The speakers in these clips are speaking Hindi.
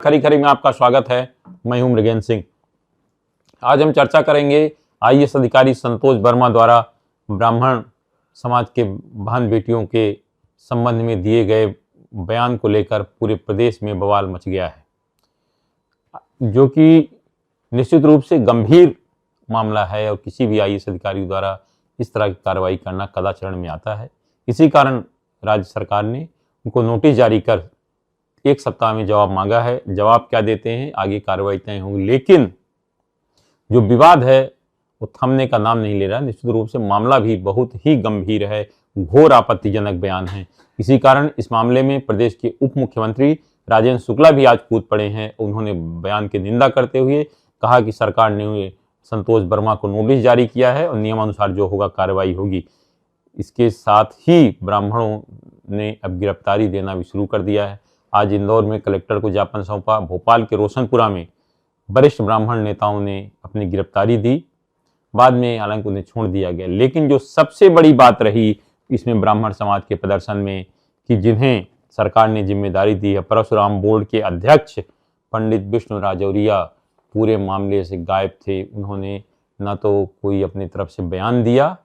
खरी खरी में आपका स्वागत है। मैं हूं मृगेंद्र सिंह। आज हम चर्चा करेंगे आईएएस अधिकारी संतोष वर्मा द्वारा ब्राह्मण समाज के बहन बेटियों के संबंध में दिए गए बयान को लेकर पूरे प्रदेश में बवाल मच गया है, जो कि निश्चित रूप से गंभीर मामला है और किसी भी आईएएस अधिकारी द्वारा इस तरह की कार्रवाई करना कदाचरण में आता है। इसी कारण राज्य सरकार ने उनको नोटिस जारी कर 1 सप्ताह में जवाब मांगा है। जवाब क्या देते हैं, आगे कार्रवाई तय होगी, लेकिन जो विवाद है वो थमने का नाम नहीं ले रहा। निश्चित रूप से मामला भी बहुत ही गंभीर है, घोर आपत्तिजनक बयान है। इसी कारण इस मामले में प्रदेश के उप मुख्यमंत्री राजेंद्र शुक्ला भी आज कूद पड़े हैं। उन्होंने बयान की निंदा करते हुए कहा कि सरकार ने संतोष वर्मा को नोटिस जारी किया है और नियमानुसार जो होगा कार्रवाई होगी। इसके साथ ही ब्राह्मणों ने अब गिरफ्तारी देना भी शुरू कर दिया है। आज इंदौर में कलेक्टर को ज्ञापन सौंपा। भोपाल के रोशनपुरा में वरिष्ठ ब्राह्मण नेताओं ने अपनी गिरफ्तारी दी, बाद में हालांकि उन्हें छोड़ दिया गया। लेकिन जो सबसे बड़ी बात रही इसमें ब्राह्मण समाज के प्रदर्शन में, कि जिन्हें सरकार ने जिम्मेदारी दी है, परशुराम बोर्ड के अध्यक्ष पंडित विष्णु राजौरिया पूरे मामले से गायब थे। उन्होंने न तो कोई अपनी तरफ से बयान दिया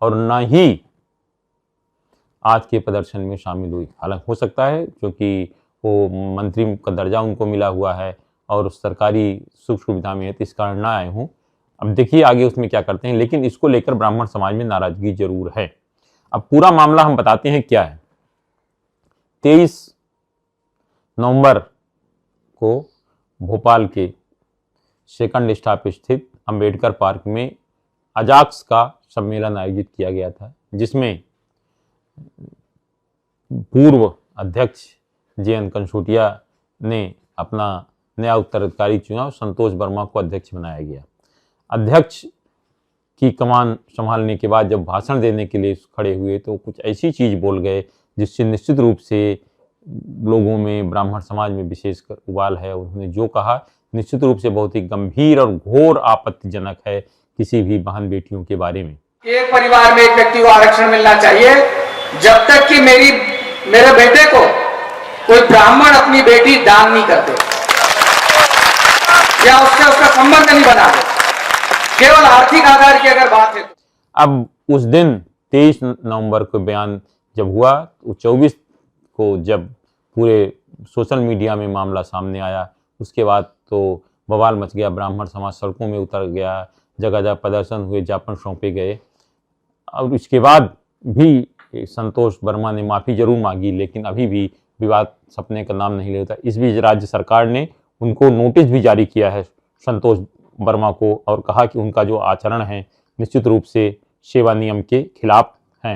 और न ही आज के प्रदर्शन में शामिल हुई। हालांकि हो सकता है क्योंकि वो मंत्री का दर्जा उनको मिला हुआ है और सरकारी सुख सुविधा में है, तो इस कारण ना आए हों। अब देखिए आगे उसमें क्या करते हैं, लेकिन इसको लेकर ब्राह्मण समाज में नाराजगी जरूर है। अब पूरा मामला हम बताते हैं क्या है। 23 नवंबर को भोपाल के सेकंड स्टॉप स्थित अंबेडकर पार्क में अजाक्स का सम्मेलन आयोजित किया गया था, जिसमें पूर्व अध्यक्ष JN कंसोटिया ने अपना नया उत्तराधिकारी चुना और संतोष वर्मा को अध्यक्ष बनाया गया। अध्यक्ष की कमान संभालने के बाद जब भाषण देने के लिए खड़े हुए तो कुछ ऐसी चीज बोल गए जिससे निश्चित रूप से लोगों में, ब्राह्मण समाज में विशेषकर उबाल है। उन्होंने जो कहा निश्चित रूप से बहुत ही गंभीर और घोर आपत्तिजनक है किसी भी बहन बेटियों के बारे में। एक परिवार में एक व्यक्ति को आरक्षण मिलना चाहिए, जब तक कि मेरे बेटे को कोई ब्राह्मण अपनी बेटी दान नहीं करते या उससे उसका संबंध नहीं बना दे, केवल आर्थिक आधार की अगर बात है। अब उस दिन 23 नवंबर को बयान जब हुआ, 24 को जब पूरे सोशल मीडिया में मामला सामने आया, उसके बाद तो बवाल मच गया। ब्राह्मण समाज सड़कों में उतर गया, जगह जगह प्रदर्शन हुए, ज्ञापन सौंपे गए। और इसके बाद भी संतोष वर्मा ने माफ़ी जरूर मांगी, लेकिन अभी भी विवाद सपने का नाम नहीं लेता। इस बीच राज्य सरकार ने उनको नोटिस भी जारी किया है संतोष वर्मा को, और कहा कि उनका जो आचरण है निश्चित रूप से सेवा नियम के खिलाफ हैं।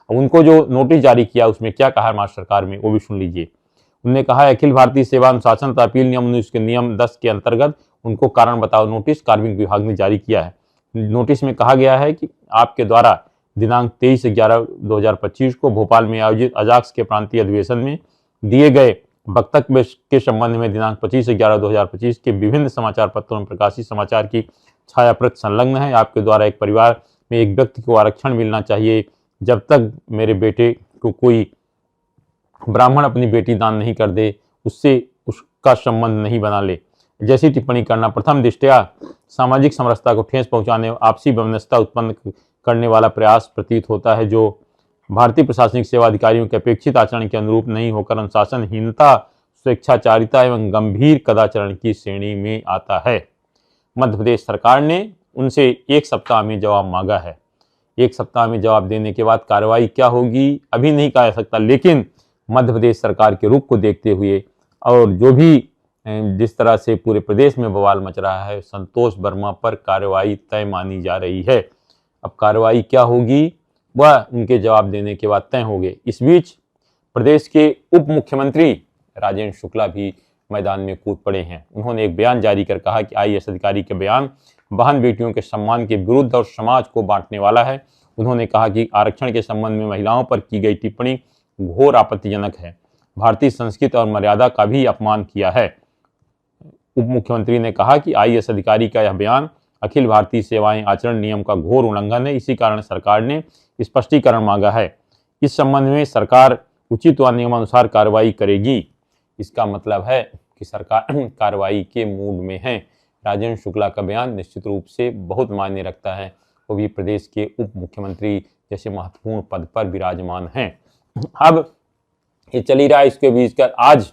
अब उनको जो नोटिस जारी किया उसमें क्या कहा है महाराष्ट्र सरकार में, वो भी सुन लीजिए। उन्होंने कहा अखिल भारतीय सेवा अनुशासन तथा अपील नियम 19 के नियम 10 के अंतर्गत उनको कारण बताओ नोटिस कार्मिक विभाग ने जारी किया है। नोटिस में कहा गया है कि आपके द्वारा दिनांक 23/11/2025 को भोपाल में आयोजित अजाक्स के प्रांतीय अधिवेशन में दिए गए वक्तव्य के संबंध में दिनांक 25/11/2025 के विभिन्न समाचार पत्रों में प्रकाशित समाचार की छाया प्रति संलग्न है। आपके द्वारा एक परिवार में एक व्यक्ति को आरक्षण मिलना चाहिए जब तक मेरे बेटे को कोई ब्राह्मण अपनी बेटी दान नहीं कर दे, उससे उसका संबंध नहीं बना ले, जैसी टिप्पणी करना प्रथम दृष्टया सामाजिक समरसता को ठेस पहुंचाने, आपसी वैमनस्यता उत्पन्न करने वाला प्रयास प्रतीत होता है, जो भारतीय प्रशासनिक सेवा अधिकारियों के अपेक्षित आचरण के अनुरूप नहीं होकर अनुशासनहीनता, स्वेच्छाचारिता एवं गंभीर कदाचरण की श्रेणी में आता है। मध्य प्रदेश सरकार ने उनसे 1 सप्ताह में जवाब मांगा है। 1 सप्ताह में जवाब देने के बाद कार्रवाई क्या होगी अभी नहीं कहा जा सकता, लेकिन मध्य प्रदेश सरकार के रुख को देखते हुए और जो भी जिस तरह से पूरे प्रदेश में बवाल मच रहा है, संतोष वर्मा पर कार्रवाई तय मानी जा रही है। अब कार्रवाई क्या होगी वह उनके जवाब देने के बाद तय होंगे। इस बीच प्रदेश के उप मुख्यमंत्री राजेंद्र शुक्ला भी मैदान में कूद पड़े हैं। उन्होंने एक बयान जारी कर कहा कि आईएएस अधिकारी के बयान बहन बेटियों के सम्मान के विरुद्ध और समाज को बांटने वाला है। उन्होंने कहा कि आरक्षण के संबंध में महिलाओं पर की गई टिप्पणी घोर आपत्तिजनक है, भारतीय संस्कृति और मर्यादा का भी अपमान किया है। उप मुख्यमंत्री ने कहा कि आईएएस अधिकारी का यह बयान अखिल भारतीय सेवाएं आचरण नियम का घोर उल्लंघन है। इसी कारण सरकार ने स्पष्टीकरण मांगा है। इस संबंध में सरकार उचित व नियमानुसार कार्रवाई करेगी। इसका मतलब है कि सरकार कार्रवाई के मूड में है। राजेंद्र शुक्ला का बयान निश्चित रूप से बहुत मायने रखता है, वो भी प्रदेश के उप मुख्यमंत्री जैसे महत्वपूर्ण पद पर विराजमान हैं। अब ये चल ही रहा है, इसके बीच कर आज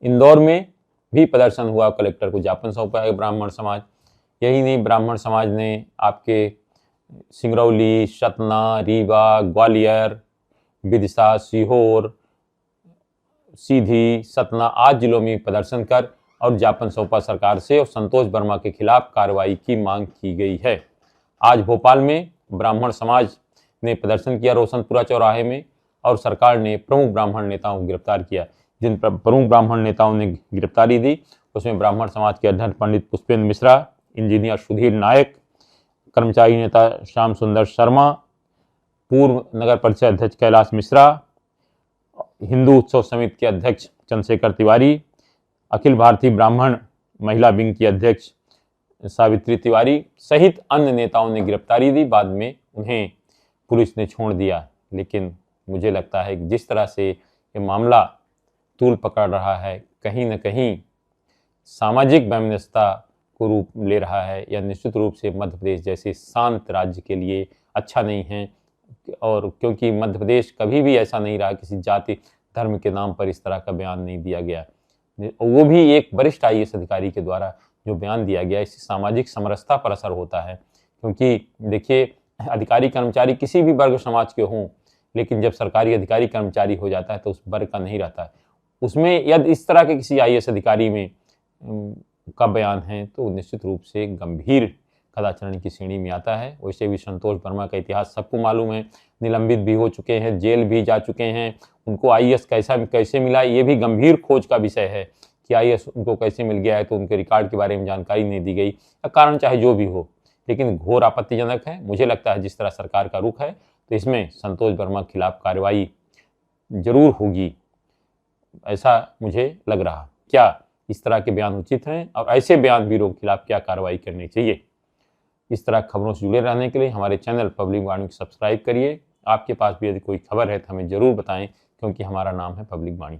इंदौर में भी प्रदर्शन हुआ, कलेक्टर को ज्ञापन सौंपा है ब्राह्मण समाज। यही नहीं, ब्राह्मण समाज ने आपके सिंगरौली, सतना, रीवा, ग्वालियर, विदिशा, सीहोर, सीधी, सतना आदि जिलों में प्रदर्शन कर और ज्ञापन सौंपा सरकार से और संतोष वर्मा के खिलाफ कार्रवाई की मांग की गई है। आज भोपाल में ब्राह्मण समाज ने प्रदर्शन किया रोशनपुरा चौराहे में, और सरकार ने प्रमुख ब्राह्मण नेताओं को गिरफ्तार किया। जिन प्रमुख ब्राह्मण नेताओं ने गिरफ्तारी दी उसमें ब्राह्मण समाज के अध्यक्ष पंडित पुष्पेंद्र मिश्रा, इंजीनियर सुधीर नायक, कर्मचारी नेता श्याम सुंदर शर्मा, पूर्व नगर परिषद अध्यक्ष कैलाश मिश्रा, हिंदू उत्सव समिति के अध्यक्ष चंद्रशेखर तिवारी, अखिल भारतीय ब्राह्मण महिला विंग की अध्यक्ष सावित्री तिवारी सहित अन्य नेताओं ने गिरफ्तारी दी। बाद में उन्हें पुलिस ने छोड़ दिया। लेकिन मुझे लगता है कि जिस तरह से ये मामला तूल पकड़ रहा है, कहीं न कहीं सामाजिक वैमनस्यता को रूप ले रहा है, या निश्चित रूप से मध्य प्रदेश जैसे शांत राज्य के लिए अच्छा नहीं है। और क्योंकि मध्य प्रदेश कभी भी ऐसा नहीं रहा, किसी जाति धर्म के नाम पर इस तरह का बयान नहीं दिया गया, वो भी एक वरिष्ठ IAS अधिकारी के द्वारा जो बयान दिया गया, इससे सामाजिक समरसता पर असर होता है। क्योंकि देखिए, अधिकारी कर्मचारी किसी भी वर्ग समाज के हों, लेकिन जब सरकारी अधिकारी कर्मचारी हो जाता है तो उस वर्ग का नहीं रहता है। उसमें यदि इस तरह के किसी IAS अधिकारी में का बयान है तो निश्चित रूप से गंभीर कदाचरण की श्रेणी में आता है। वैसे भी संतोष वर्मा का इतिहास सबको मालूम है, निलंबित भी हो चुके हैं, जेल भी जा चुके हैं। उनको IAS कैसे मिला, ये भी गंभीर खोज का विषय है कि IAS उनको कैसे मिल गया है, तो उनके रिकॉर्ड के बारे में जानकारी नहीं दी गई, या कारण चाहे जो भी हो, लेकिन घोर आपत्तिजनक है। मुझे लगता है जिस तरह सरकार का रुख है तो इसमें संतोष वर्मा के खिलाफ कार्रवाई जरूर होगी, ऐसा मुझे लग रहा। क्या इस तरह के बयान उचित हैं, और ऐसे बयानवीरों के खिलाफ क्या कार्रवाई करनी चाहिए? इस तरह खबरों से जुड़े रहने के लिए हमारे चैनल पब्लिक वाणी को सब्सक्राइब करिए। आपके पास भी यदि कोई खबर है तो हमें ज़रूर बताएं, क्योंकि हमारा नाम है पब्लिक वाणी।